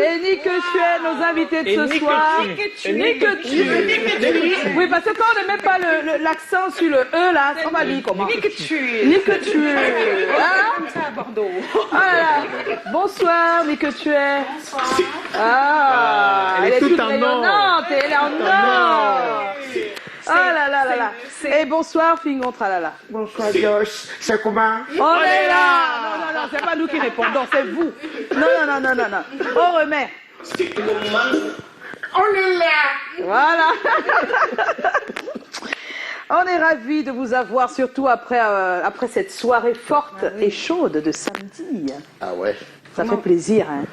Et Nick Chue, nos invités de ce soir. Nick Chue. Oui, parce que quand on ne met pas l'accent sur le E, là, on va dire comment? Nick Chue. Nick Chue. Comme ça à Bordeaux. Voilà. Bonsoir, Nick Chue. Bonsoir. Ah, elle est toute rayonnante. Elle est en or. Ah là là là là. Et bonsoir, Fingon Tralala. Bonsoir, Josh. C'est comment? On est là. Non, c'est pas nous qui répondons, c'est vous. Non. On remet. On est là. Voilà. On est ravis de vous avoir, surtout après cette soirée forte et chaude de samedi. Ah ouais. Ça fait plaisir, hein.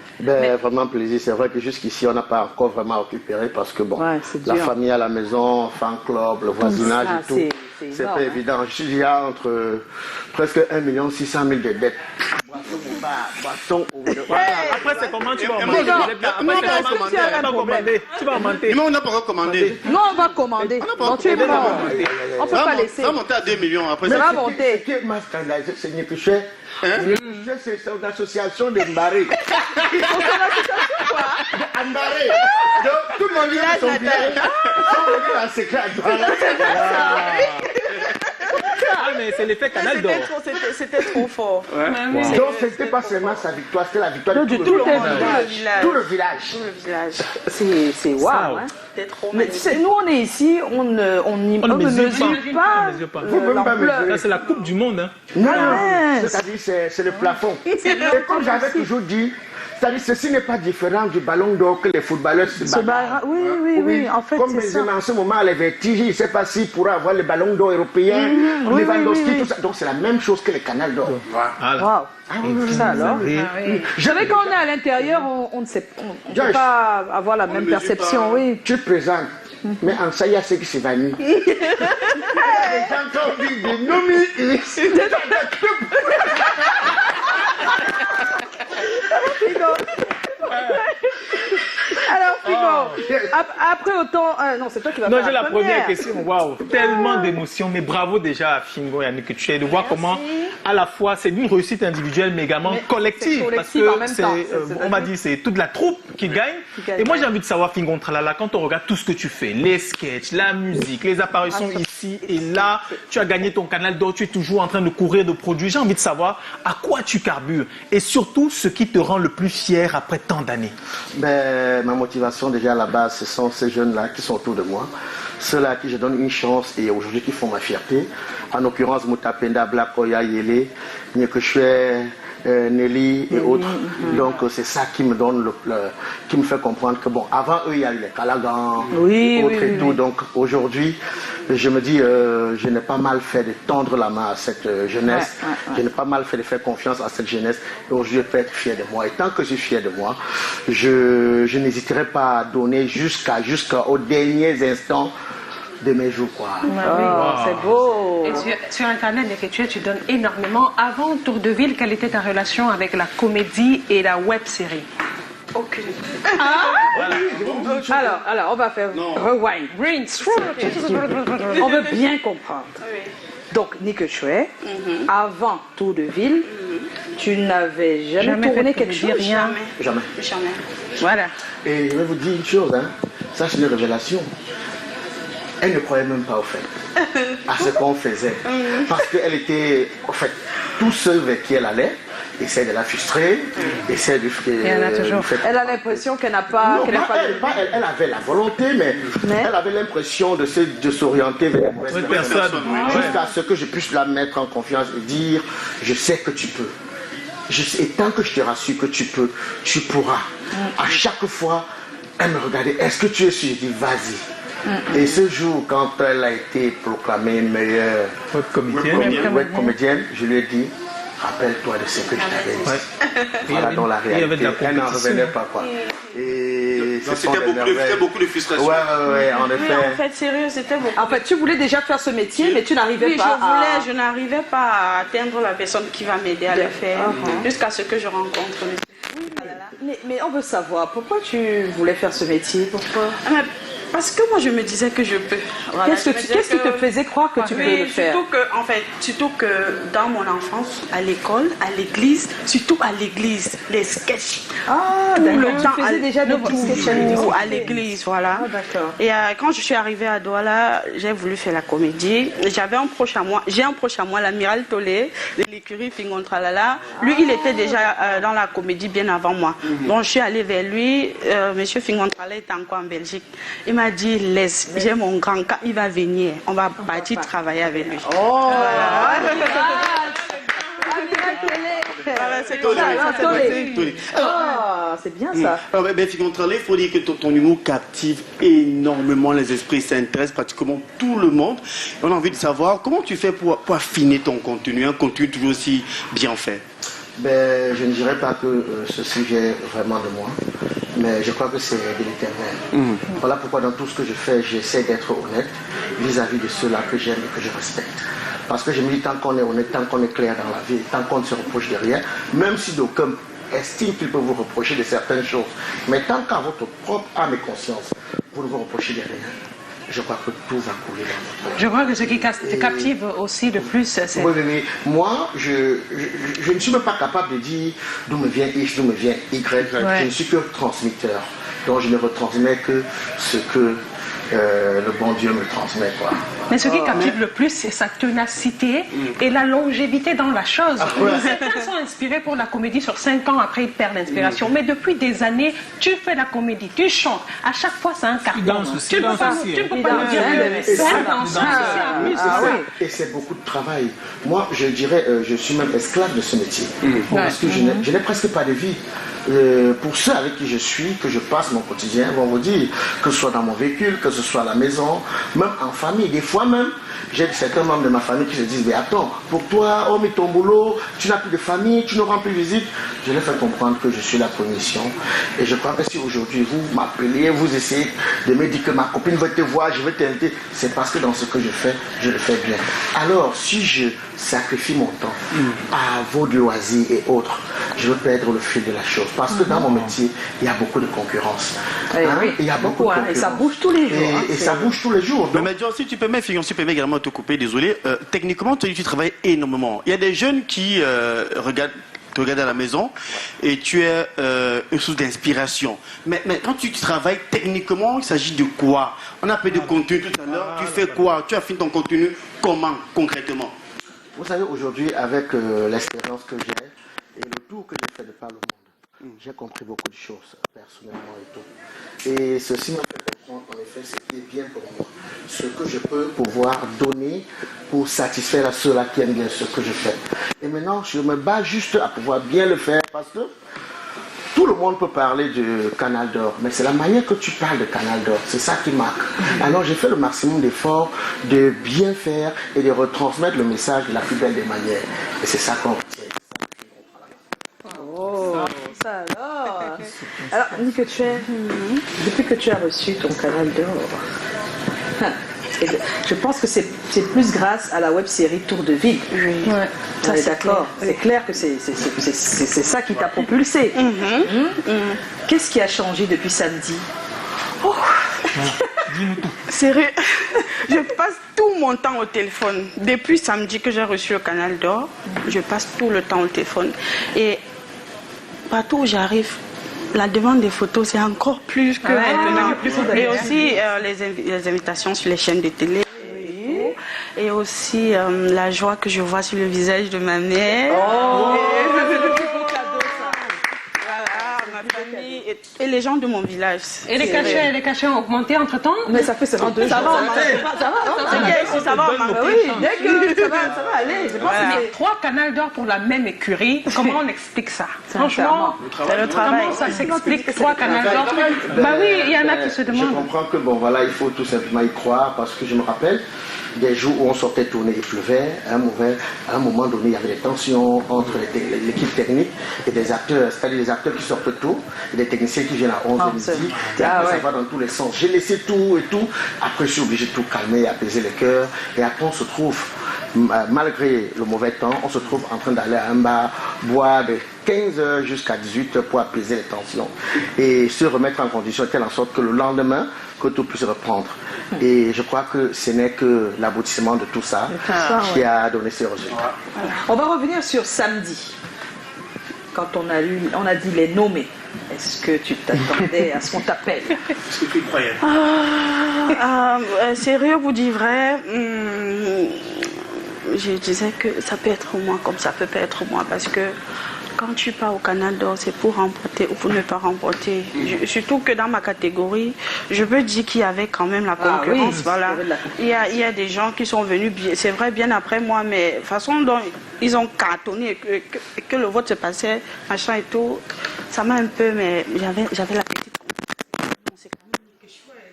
Vraiment plaisir. C'est vrai que jusqu'ici, on n'a pas encore vraiment récupéré parce que bon, la famille à la maison, fan club, le voisinage et tout, c'est pas évident. Il y a entre presque 1 600 000 de dettes. Boisson au Après, c'est comment tu vas commander? Tu vas monter. Mais on n'a pas encore commandé. Non, on va commander. Non, tu es mort. On ne peut pas laisser. Ça va monter à 2 millions après. Ça va monter. Ce qui m'a scandalisé, c'est que c'est une association de Mbaré. Mbaré. Donc, tout le monde vient de son village. Ils sont venus en secret. Ah, mais c'est l'effet Canal d'Or. C'était trop fort. Ouais. Wow. Donc, c'était pas seulement sa victoire, c'était la victoire de tout le village. Tout le village. C'est waouh. Hein. C'était trop mais nous, on est ici, on ne mesure pas. Vous ne pas mesurer. Ça, c'est la Coupe du Monde. Hein. Non, c'est-à-dire c'est le plafond. Et comme j'avais toujours dit, c'est-à-dire ceci n'est pas différent du ballon d'or que les footballeurs se battent. Oui, en fait, comme Benzema en ce moment, les vertiges, il ne sait pas s'il pourra avoir le ballon d'or européen, Lewandowski, tout ça. Donc c'est la même chose que le canal d'or. Waouh. Ça alors. Je savais quand on est à l'intérieur, on ne sait pas avoir la même perception, oui. Tu te présentes. Mais en ça, il y a ceux qui s'évanouissent. Les gens qui ont dit des nomis. Alors, Figo, après autant... non, c'est toi qui vas faire j'ai la première question. Waouh, tellement d'émotions. Mais bravo déjà à Fingo et à Nick Chue de voir comment, à la fois, c'est une réussite individuelle, mais également collective. Parce que, on m'a dit, c'est toute la troupe qui gagne. Et moi, j'ai envie de savoir, Fingo Tralala, quand on regarde tout ce que tu fais, les sketchs, la musique, les apparitions ici et là, tu as gagné ton canal d'or, tu es toujours en train de courir de produits. J'ai envie de savoir à quoi tu carbures et surtout ce qui te rend le plus fier après tant d'années. Ma motivation déjà à la base, ce sont ces jeunes-là qui sont autour de moi, ceux-là à qui je donne une chance et aujourd'hui qui font ma fierté. En l'occurrence, Moutapenda, Blakoya, Yele, Nick Chue, Nelly et autres. Donc c'est ça qui me donne qui me fait comprendre que bon, avant eux il y a eu les Calagan, autres et tout. Donc aujourd'hui, je me dis, je n'ai pas mal fait de tendre la main à cette jeunesse. Je n'ai pas mal fait de faire confiance à cette jeunesse. Et aujourd'hui, je peux être fier de moi. Et tant que je suis fier de moi, je n'hésiterai pas à donner jusqu'aux derniers instants de mes jours, quoi. C'est beau. Et sur Internet, tu donnes énormément. Avant Tour de Ville, quelle était ta relation avec la comédie et la web-série? Aucune. Alors, on va faire rewind. On veut bien comprendre. Donc, Nick Chue, avant Tour de Ville, tu n'avais jamais tourné quelque chose? Jamais. Voilà. Et je vais vous dire une chose, hein. Ça c'est une révélation. Elle ne croyait même pas au fait, à ce qu'on faisait. Parce qu'elle était, en fait, tout seul vers qui elle allait, essaie de la frustrer, essaie de Elle a l'impression qu'elle n'a pas... Elle avait la volonté, mais elle avait l'impression de s'orienter vers une personne. Jusqu'à ce que je puisse la mettre en confiance et dire, je sais que tu peux. Et tant que je te rassure que tu peux, tu pourras. À chaque fois, elle me regardait, est-ce que tu es sûr? Je dis, vas-y. Et ce jour, quand elle a été proclamée meilleure web comédienne, je lui ai dit, rappelle-toi de ce que je t'avais dit. Voilà dans la réalité. Elle n'en revenait pas, quoi. Et c'était beaucoup de frustration. Ouais, en effet. Mais en fait, sérieux, c'était beaucoup. En fait, tu voulais déjà faire ce métier, mais tu n'arrivais pas je n'arrivais pas à atteindre la personne qui va m'aider à le faire, jusqu'à ce que je rencontre mais on veut savoir, pourquoi tu voulais faire ce métier? Pourquoi? Parce que moi, je me disais que je peux. Voilà, Qu'est-ce qui te faisait croire que tu peux le faire? Surtout que dans mon enfance, à l'école, à l'église, surtout à l'église, les sketchs. Ah, d'accord. Tu faisais déjà des petits sketchs à l'église, voilà. Ah, d'accord. Et quand je suis arrivée à Douala, j'ai voulu faire la comédie. J'avais un proche à moi, l'amiral Tolé, de l'écurie Fingontralala. Lui, il était déjà dans la comédie bien avant moi. Bon, je suis allée vers lui. Monsieur Fingontralala était encore en Belgique. Il m'a dit, laisse, j'ai mon grand cas, il va venir. On va partir travailler avec lui. Oh, c'est bien ça. Alors, il faut dire que ton humour captive énormément les esprits, ça intéresse pratiquement tout le monde. On a envie de savoir comment tu fais pour affiner ton contenu, un contenu toujours aussi bien fait. Je ne dirais pas que ceci vient vraiment de moi, mais je crois que c'est de l'éternel. Voilà pourquoi dans tout ce que je fais, j'essaie d'être honnête vis-à-vis de ceux-là que j'aime et que je respecte. Parce que je me dis, tant qu'on est honnête, tant qu'on est clair dans la vie, tant qu'on ne se reproche de rien, même si d'aucuns estiment qu'ils peuvent vous reprocher de certaines choses, mais tant qu'à votre propre âme et conscience, vous ne vous reprochez de rien, je crois que tout va couler dans votre vie. Je crois que ce qui te captive aussi le plus, c'est... Oui, mais moi, je ne suis même pas capable de dire d'où me vient X, d'où me vient Y. Je ne suis que transmetteur. Donc je ne retransmets que ce que le bon Dieu me transmet, quoi. Mais ce qui captive le plus, c'est sa ténacité et la longévité dans la chose. Certains sont inspirés pour la comédie sur 5 ans, après ils perdent l'inspiration. Mais depuis des années, tu fais la comédie, tu chantes. À chaque fois, c'est un carton. Tu ne peux pas me dire que c'est intense, c'est amusant. Et c'est beaucoup de travail. Moi, je dirais, je suis même esclave de ce métier. Parce que je n'ai presque pas de vie. Pour ceux avec qui je suis, que je passe mon quotidien, vont vous dire, que ce soit dans mon véhicule, que ce soit à la maison, même en famille. Des fois même, j'ai certains membres de ma famille qui se disent, mais attends, pour toi, oh mais ton boulot, tu n'as plus de famille, tu ne rends plus visite. Je leur fais comprendre que je suis la commission. Et je crois que si aujourd'hui vous m'appelez, vous essayez de me dire que ma copine veut te voir, je veux t'inviter, c'est parce que dans ce que je fais, je le fais bien. Alors, si je sacrifie mon temps à vos loisirs et autres, je veux perdre le fil de la chose. Parce que dans mon métier, il y a beaucoup de concurrence. Il y a beaucoup de concurrence. Et ça bouge tous les jours. Et ça bouge tous les jours. Mais Dion, si tu permets, Fillon, si tu permets également te couper, désolé. Techniquement, tu travailles énormément. Il y a des jeunes qui te regardent à la maison et tu es une source d'inspiration. Mais quand tu travailles techniquement, il s'agit de quoi? On a parlé de contenu tout à l'heure. Tu fais quoi? Tu affines ton contenu comment, concrètement? Vous savez, aujourd'hui, avec l'expérience que j'ai et le tour que j'ai fait de par le monde, j'ai compris beaucoup de choses, personnellement et tout. Et ceci m'a fait comprendre, en effet, ce qui est bien pour moi. Ce que je peux pouvoir donner pour satisfaire à ceux-là qui aiment bien ce que je fais. Et maintenant, je me bats juste à pouvoir bien le faire parce que tout le monde peut parler de Canal d'Or, mais c'est la manière que tu parles de Canal d'Or, c'est ça qui marque. Alors j'ai fait le maximum d'efforts de bien faire et de retransmettre le message de la plus belle des manières. Et c'est ça qu'on retient. Oh, ça alors. Alors, Nick Tchouet, depuis que tu as reçu ton Canal d'Or, je pense que c'est plus grâce à la web-série Tour de Ville. Oui. Ouais, ça c'est d'accord. C'est clair que c'est ça qui t'a propulsé. Qu'est-ce qui a changé depuis samedi? Sérieux, je passe tout mon temps au téléphone. Depuis samedi que j'ai reçu le Canal d'Or, je passe tout le temps au téléphone. Et partout où j'arrive, la demande des photos, c'est encore plus que maintenant. Et aussi les invitations sur les chaînes de télé. Et aussi la joie que je vois sur le visage de ma mère. Et les gens de mon village. Et les cachets ont augmenté entre-temps? Mais ça fait seulement 2 jours. Ça va, aller. Mais 3 Canal d'Or pour la même écurie, comment on explique ça? Franchement, c'est le travail. Comment ça s'explique 3 Canal d'Or? Bah oui, il y en a qui se demandent. Je comprends que il faut tout simplement y croire parce que je me rappelle des jours où on sortait tourner, il pleuvait, à un moment donné, il y avait des tensions entre l'équipe technique et des acteurs, c'est-à-dire les acteurs qui sortent tôt et des techniciens qui viennent à 11h midi, et après ça va dans tous les sens. J'ai laissé tout et tout, après je suis obligé de tout calmer, apaiser les cœurs, et après on se trouve malgré le mauvais temps, on se trouve en train d'aller à un bar, boire de 15h jusqu'à 18h pour apaiser les tensions et se remettre en condition de telle en sorte que le lendemain, que tout puisse reprendre. Et je crois que ce n'est que l'aboutissement de tout ça qui a donné ces résultats. On va revenir sur samedi, quand on a dit les nommés. Est-ce que tu t'attendais à ce qu'on t'appelle? Est-ce que tu croyais? Sérieux, vous dire vrai, je disais que ça peut être moi comme ça peut pas être moi, parce que quand tu pars au Canal d'Or, c'est pour remporter ou pour ne pas remporter. Surtout que dans ma catégorie, je peux dire qu'il y avait quand même la concurrence. Oui, voilà. Il y a des gens qui sont venus, c'est vrai, bien après moi, mais la façon dont ils ont cartonné et que le vote se passait, machin et tout, ça m'a un peu, mais j'avais la petite.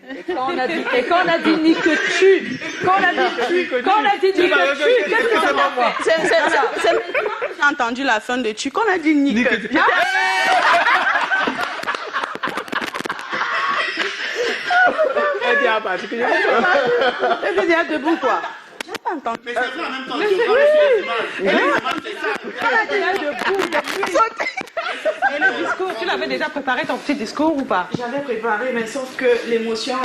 Et quand on a dit ni que tu, qu'est-ce que ça m'a fait? C'est maintenant que j'ai entendu la fin de tu, qu'on a dit ni que tu. Je veux dire debout quoi. J'ai pas entendu. Mais c'est vrai en même temps. Et le discours, tu l'avais déjà préparé ton petit discours ou pas? J'avais préparé, mais sauf que l'émotion.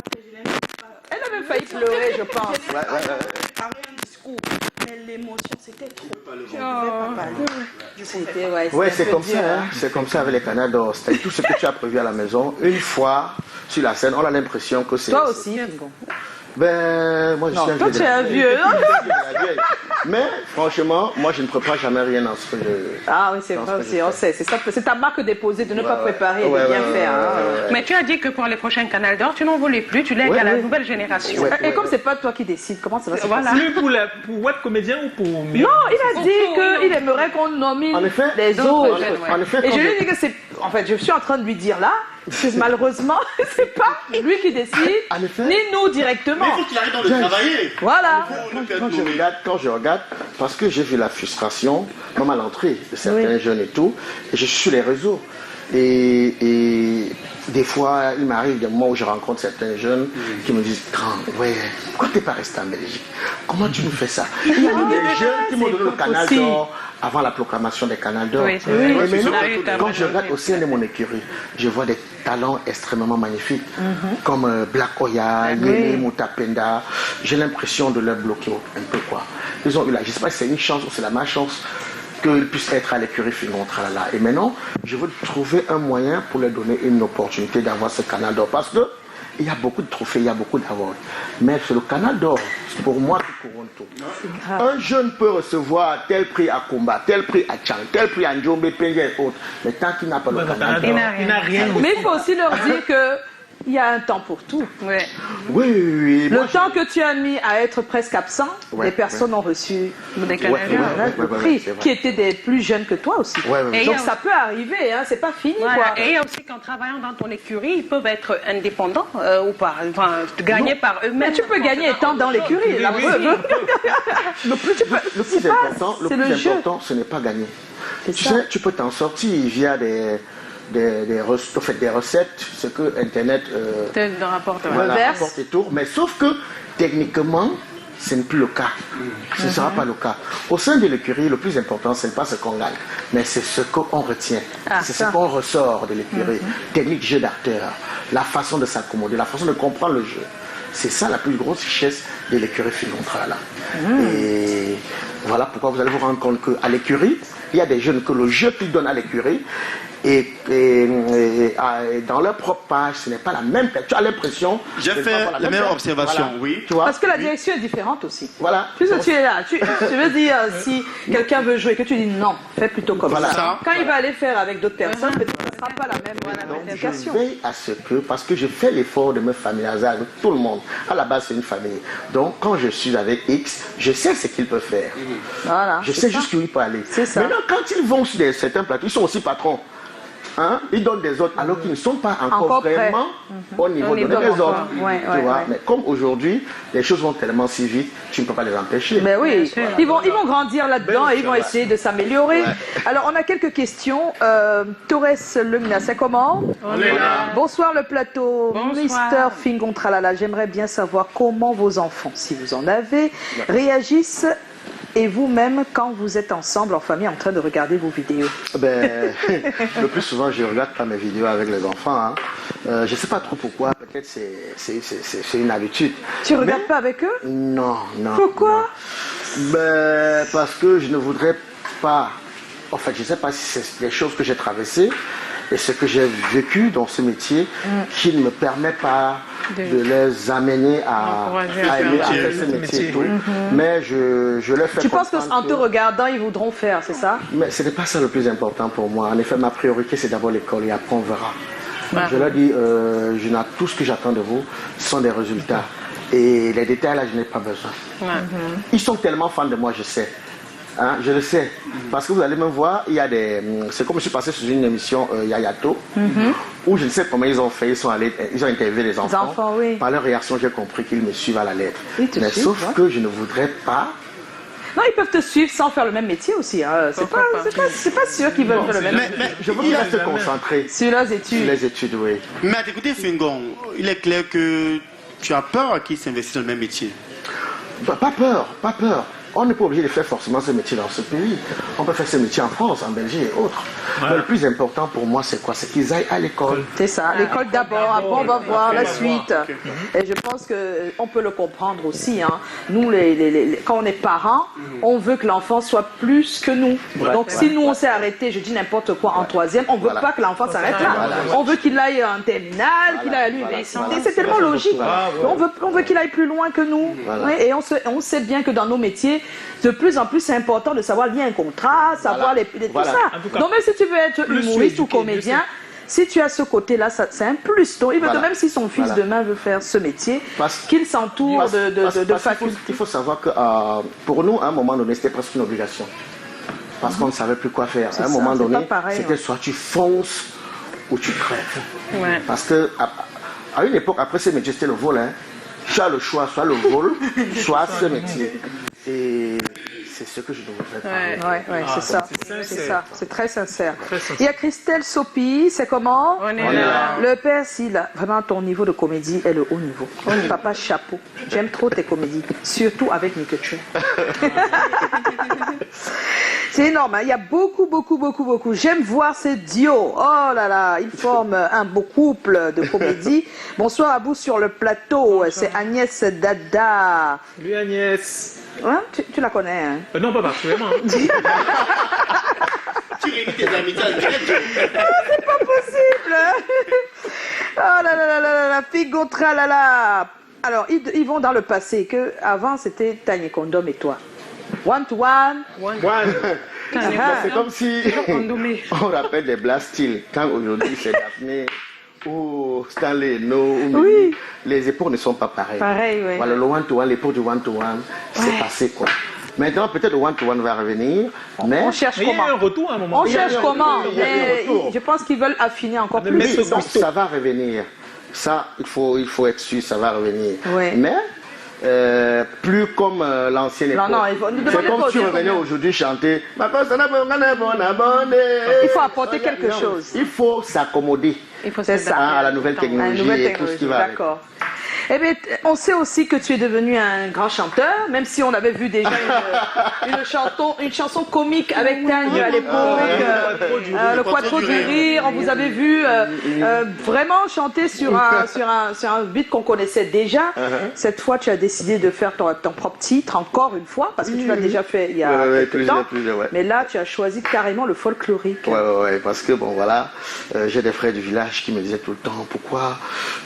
Elle a même failli pleurer, je pense. Préparé un discours, mais l'émotion c'était trop. Je ne pouvais pas parler. Ouais, c'est comme ça, hein. C'est comme ça avec les Canal d'Or. C'est tout ce que tu as prévu à la maison. Une fois sur la scène, on a l'impression que c'est. Toi aussi. Ben, moi je suis un toi, vieux. tu es un vieux. Mais franchement, moi je ne prépare jamais rien dans ce que je. Ah oui, c'est vrai aussi, on sait. C'est ta marque déposée de ne pas préparer et de bien faire. Mais tu as dit que pour les prochains Canal d'Or, tu n'en voulais plus, tu lègues à la nouvelle génération. Et comme c'est pas toi qui décides, comment ça va se passer? Plus pour Web Comédien ou pour... Non, il a dit qu'il aimerait qu'on nomine les autres. En effet, Et je lui ai dit que c'est... En fait, je suis en train de lui dire là, que malheureusement, c'est pas lui qui décide, ni nous directement. Mais il faut qu'il arrête de travailler. Voilà. Quand je regarde, parce que j'ai vu la frustration, même à l'entrée de certains jeunes et tout, et je suis sur les réseaux. Et des fois, il m'arrive des moments où je rencontre certains jeunes qui me disent ouais, pourquoi tu n'es pas resté en Belgique? Comment tu nous fais ça? Il y a des jeunes qui m'ont donné le Canal d'Or avant la proclamation des Canal d'Or. Oui, c'est vrai. Mais non, quand je regarde au sein de mon écurie, je vois des talents extrêmement magnifiques, comme Black Oya, Yele, Moutapenda. J'ai l'impression de leur bloquer un peu, quoi. Ils ont eu je ne sais pas si c'est une chance ou c'est la malchance qu'ils puissent être à l'écurie Fingon Tralala. Et maintenant, je veux trouver un moyen pour leur donner une opportunité d'avoir ce Canal d'Or. Parce que il y a beaucoup de trophées, il y a beaucoup d'awards. Mais c'est le Canal d'Or, pour moi, qui couronne tout. Un jeune peut recevoir tel prix à Kumba, tel prix à Tchang, tel prix à Njombe, Penga et autres. Mais tant qu'il n'a pas le Canal d'Or, il n'a rien. Mais il faut aussi leur dire que il y a un temps pour tout. Oui. Le temps que tu as mis à être presque absent, les personnes ont reçu le prix, qui étaient des plus jeunes que toi aussi. Donc ça peut arriver, hein, c'est pas fini. Quoi. Et il y a aussi qu'en travaillant dans ton écurie, ils peuvent être indépendants ou pas, gagner par eux-mêmes. Mais tu peux gagner étant dans l'écurie, la preuve. Le plus important, ce n'est pas gagner. Tu sais, tu peux t'en sortir via des recettes, ce que Internet rapporte et tout, mais sauf que techniquement, ce n'est plus le cas. Ce ne sera pas le cas. Au sein de l'écurie, le plus important, ce n'est pas ce qu'on gagne, mais c'est ce qu'on retient. C'est ce qu'on ressort de l'écurie. Technique, jeu d'acteur, la façon de s'accommoder, la façon de comprendre le jeu. C'est ça la plus grosse richesse de l'écurie Fingon Tralala. Et voilà pourquoi vous allez vous rendre compte qu'à l'écurie, il y a des jeunes que le jeu qu'ils donnent à l'écurie, et dans leur propre page, ce n'est pas la même. Tu as l'impression. J'ai fait la même observation, oui. Tu vois? Parce que la direction est différente aussi. Voilà. Puisque tu es là, tu veux dire, si quelqu'un veut jouer, que tu dis non, fais plutôt comme ça. Quand il va aller faire avec d'autres personnes, peut-être que ce ne sera pas la même indication. Je veille à ce que, parce que je fais l'effort de me familiariser avec tout le monde. À la base, c'est une famille. Donc, quand je suis avec X, je sais ce qu'il peut faire. Voilà. Je sais jusqu'où il peut aller. C'est ça. Maintenant, quand ils vont sur certains plateaux, ils sont aussi patrons. Ils donnent des ordres alors qu'ils ne sont pas encore vraiment au niveau de donner des ordres. Tu vois? Mais comme aujourd'hui, les choses vont tellement si vite, tu ne peux pas les empêcher. Mais oui, ils vont grandir là-dedans et ils vont essayer de s'améliorer. Alors, on a quelques questions. Torres Lemina, c'est comment? On est là. Bonsoir le plateau. Mister Fingon Tralala, j'aimerais bien savoir comment vos enfants, si vous en avez, réagissent et vous-même quand vous êtes ensemble en famille en train de regarder vos vidéos? Ben, le plus souvent, je ne regarde pas mes vidéos avec les enfants. Hein. Je ne sais pas trop pourquoi, peut-être c'est une habitude. Tu ne regardes pas avec eux? Non, non. Pourquoi? Non. Ben, parce que je ne voudrais pas... En fait, je ne sais pas si c'est des choses que j'ai traversées et ce que j'ai vécu dans ce métier qui ne me permet pas de les amener à aimer faire ce métier. Mais je les fais. Tu penses qu'en te regardant, ils voudront faire, c'est ça? Mais ce n'est pas ça le plus important pour moi. En effet, ma priorité, c'est d'abord l'école et après on verra. Je leur dis, tout ce que j'attends de vous, ce sont des résultats. Et les détails, là, je n'ai pas besoin. Ils sont tellement fans de moi, je sais. Hein, je le sais. Parce que vous allez me voir, il y a des... C'est comme je suis passé sur une émission Yayato, où je ne sais comment ils ont fait, ils ont interviewé les enfants. Oui. Par leur réaction, j'ai compris qu'ils me suivent à la lettre. Mais suivent, sauf que je ne voudrais pas... Non, ils peuvent te suivre sans faire le même métier aussi. Hein. C'est pas sûr qu'ils veulent faire le même métier. Mais je veux qu'ils restent concentrés sur les études. Sur les études, oui. Mais à t'écouter, Fingon, il est clair que tu as peur qu'ils s'investissent dans le même métier. Bah, pas peur, pas peur. On n'est pas obligé de faire forcément ce métier dans ce pays. On peut faire ce métier en France, en Belgique et autres. Mais le plus important pour moi, c'est quoi? C'est qu'ils aillent à l'école. C'est ça, l'école d'abord, après on va voir la suite. Et je pense qu'on peut le comprendre aussi. Hein. Nous, quand on est parents, on veut que l'enfant soit plus que nous. Donc si nous, on s'est arrêté, je dis n'importe quoi, en troisième, on ne veut pas que l'enfant s'arrête là. On veut qu'il aille en terminale, qu'il aille à l'université. C'est tellement logique. On veut qu'il aille plus loin que nous. Et on sait bien que dans nos métiers, de plus en plus, c'est important de savoir lier un contrat, savoir tout ça. Donc même si tu veux être humoriste ou comédien, si tu as ce côté-là, c'est un plus. Donc il veut que même si son fils demain veut faire ce métier, qu'il s'entoure de facultés. Il faut savoir que pour nous, à un moment donné, c'était presque une obligation. Parce qu'on ne savait plus quoi faire. À un moment donné, c'était soit tu fonces ou tu crèves. Parce que à une époque, après ce métier, c'était le vol. Hein. Tu as le choix, soit le vol, soit ce métier. Et c'est ce que je devrais faire. Oui, c'est ça. C'est ça. C'est très sincère. Il y a Christelle Sopi, c'est comment? On est là. Le père, vraiment ton niveau de comédie est le haut niveau. Papa, chapeau. J'aime trop tes comédies, surtout avec Nicotue. C'est énorme, hein? Il y a beaucoup. J'aime voir ces duos. Oh là là, ils forment un beau couple de comédie. Bonsoir à vous sur le plateau. C'est Agnès Dada. Salut Agnès. Hein? Tu la connais, hein? Non, pas particulièrement. Tu réunis tes amis, c'est pas possible. Oh là là, Figo tralala. Alors, ils vont dans le passé, que avant c'était Tanya Condom et toi. One to one. C'est comme si on rappelle des blasts-styles. Quand aujourd'hui c'est Daphné ou Stanley, les épaules ne sont pas pareilles. Oui. Voilà, le one-to-one, l'épaule du one-to-one, c'est passé quoi. Maintenant, peut-être le one-to-one va revenir, mais... On cherche comment? Il y a un retour à un moment. On cherche comment? Je pense qu'ils veulent affiner encore plus. Ça va revenir. Ça, il faut être sûr, ça va revenir. Oui. Mais... plus comme l'ancienne époque. C'est comme si tu revenais aujourd'hui chanter. Il faut apporter quelque chose. Il faut s'accommoder à la nouvelle technologie et tout ce qui va avec. D'accord. Eh bien, on sait aussi que tu es devenu un grand chanteur, même si on avait vu déjà une chanson comique avec Tanya à l'époque, le Quattro du Rire. On vous avait vu vraiment chanter sur un beat qu'on connaissait déjà. Cette fois, tu as décidé de faire ton propre titre, encore une fois, parce que tu l'as déjà fait il y a quelques temps. Mais là, tu as choisi carrément le folklorique. Ouais, parce que bon, voilà, j'ai des frères du village qui me disaient tout le temps, pourquoi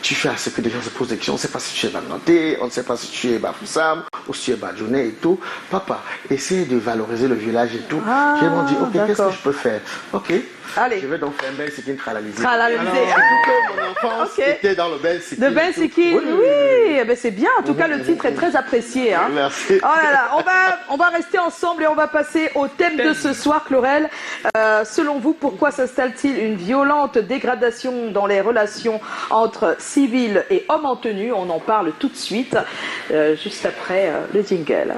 tu fais à ce que des gens se posent des questions. On ne sait pas si tu es Banoté, on ne sait pas si tu es Bafoussam ou si tu es Badjouné et tout. Papa, essaie de valoriser le village et tout. J'ai dit, ok, qu'est-ce que je peux faire? Ok. Allez. Je vais donc faire un Ben Sikin tralalisé. Tralalisé. Tout que mon enfance était dans le Ben Sikin. Le Ben Sikin, oui. Ben c'est bien. En tout cas, le titre est très apprécié. Hein. Merci. Oh là là, on va rester ensemble et on va passer au thème de ce soir, Chlorel. Selon vous, pourquoi s'installe-t-il une violente dégradation dans les relations entre civils et hommes en tenue? On en parle tout de suite, juste après le jingle.